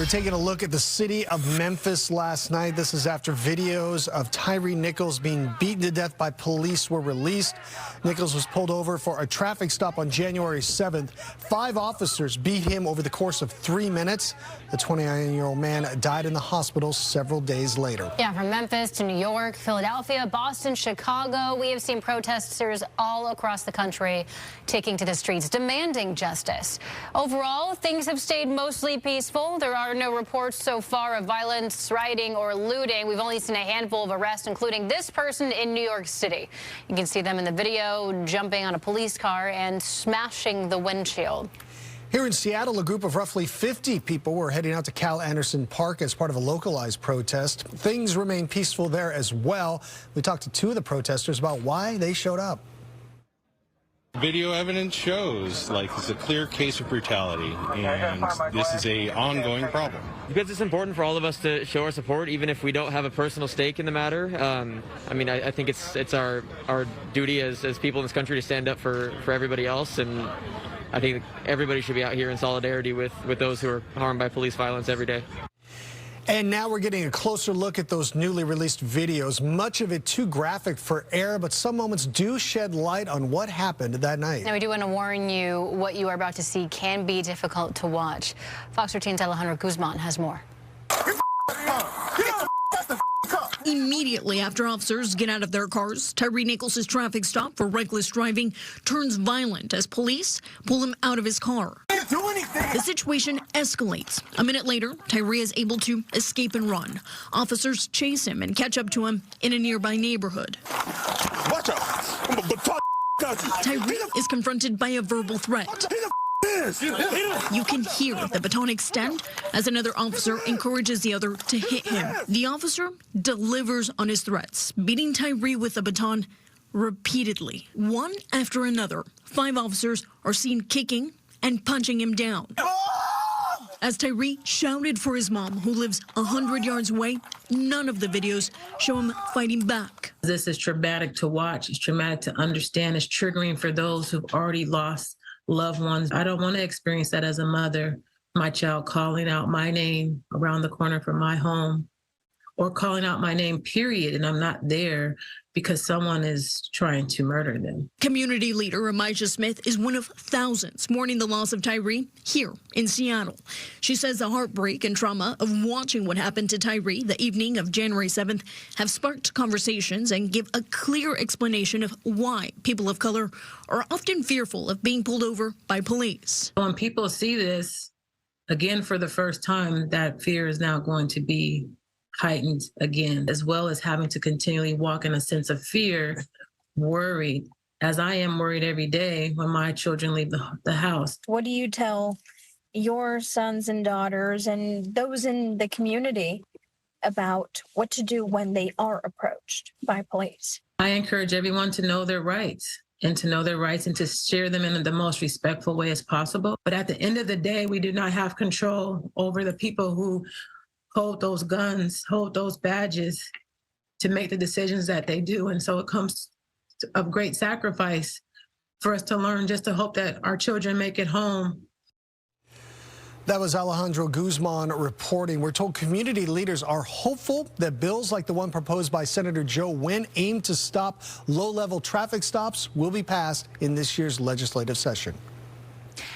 We're taking a look at the city of Memphis last night. This is after videos of Tyre Nichols being beaten to death by police were released. Nichols was pulled over for a traffic stop on January 7th. 5 officers beat him over the course of 3 minutes. The 29-year-old man died in the hospital several days later. Yeah, from Memphis to New York, Philadelphia, Boston, Chicago, we have seen protesters all across the country taking to the streets, demanding justice. Overall, things have stayed mostly peaceful. There are no reports so far of violence, rioting, or looting. We've only seen a handful of arrests, including this person in New York City. You can see them in the video jumping on a police car and smashing the windshield. Here in Seattle, a group of roughly 50 people were heading out to Cal Anderson Park as part of a localized protest. Things remain peaceful there as well. We talked to 2 of the protesters about why they showed up. Video evidence shows it's a clear case of brutality, and this is an ongoing problem. Because it's important for all of us to show our support, even if we don't have a personal stake in the matter. I think it's our duty as people in this country to stand up for everybody else, and I think everybody should be out here in solidarity with those who are harmed by police violence every day. And now we're getting a closer look at those newly released videos. Much of it too graphic for air, but some moments do shed light on what happened that night. Now, we do want to warn you, what you are about to see can be difficult to watch. Fox 13's Alejandro Guzman has more. Immediately after officers get out of their cars, Tyre Nichols' traffic stop for reckless driving turns violent as police pull him out of his car. The situation escalates. A minute later, Tyre is able to escape and run. Officers chase him and catch up to him in a nearby neighborhood. Watch out! Tyre is confronted by a verbal threat. You can hear the baton extend as another officer encourages the other to hit him. The officer delivers on his threats, beating Tyre with the baton repeatedly. One after another, 5 officers are seen kicking and punching him down. As Tyre shouted for his mom, who lives 100 yards away, none of the videos show him fighting back. This is traumatic to watch. It's traumatic to understand. It's triggering for those who've already lost loved ones. I don't want to experience that as a mother, my child calling out my name around the corner from my home, or calling out my name, period, and I'm not there because someone is trying to murder them. Community leader Amijah Smith is one of thousands mourning the loss of Tyre here in Seattle. She says the heartbreak and trauma of watching what happened to Tyre the evening of January 7th have sparked conversations and give a clear explanation of why people of color are often fearful of being pulled over by police. When people see this, again, for the first time, that fear is now going to be heightened again, as well as having to continually walk in a sense of fear, worried, as I am worried every day when my children leave the house. What do you tell your sons and daughters and those in the community about what to do when they are approached by police? I encourage everyone to know their rights and to share them in the most respectful way as possible. But at the end of the day, we do not have control over the people who hold those guns, hold those badges to make the decisions that they do. And so it comes of great sacrifice for us to learn, just to hope that our children make it home. That was Alejandro Guzman reporting. We're told community leaders are hopeful that bills like the one proposed by Senator Joe Nguyen aimed to stop low-level traffic stops will be passed in this year's legislative session.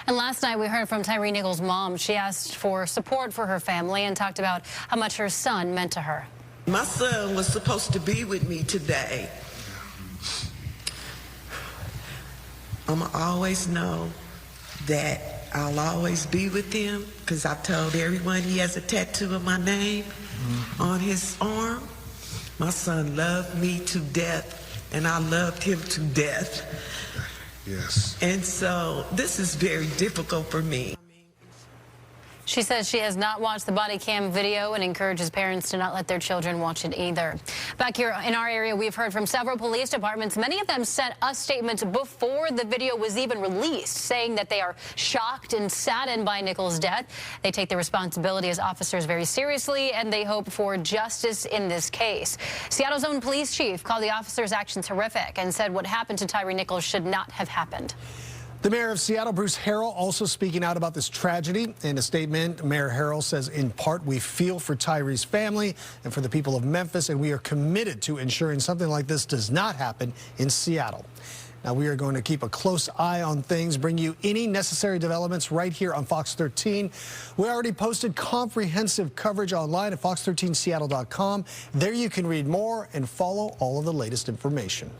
And last night we heard from Tyre Nichols' mom. She asked for support for her family and talked about how much her son meant to her. My son was supposed to be with me today. I'ma always know that I'll always be with him because I told everyone he has a tattoo of my name on his arm. My son loved me to death, and I loved him to death. Yes. And so this is very difficult for me. She says she has not watched the body cam video and encourages parents to not let their children watch it either. Back here in our area, we've heard from several police departments. Many of them sent us statements before the video was even released, saying that they are shocked and saddened by Nichols' death. They take their responsibility as officers very seriously, and they hope for justice in this case. Seattle's own police chief called the officers' actions horrific and said what happened to Tyre Nichols should not have happened. The mayor of Seattle, Bruce Harrell, also speaking out about this tragedy. In a statement, Mayor Harrell says, in part, we feel for Tyre's family and for the people of Memphis, and we are committed to ensuring something like this does not happen in Seattle. Now, we are going to keep a close eye on things, bring you any necessary developments right here on Fox 13. We already posted comprehensive coverage online at fox13seattle.com. There you can read more and follow all of the latest information.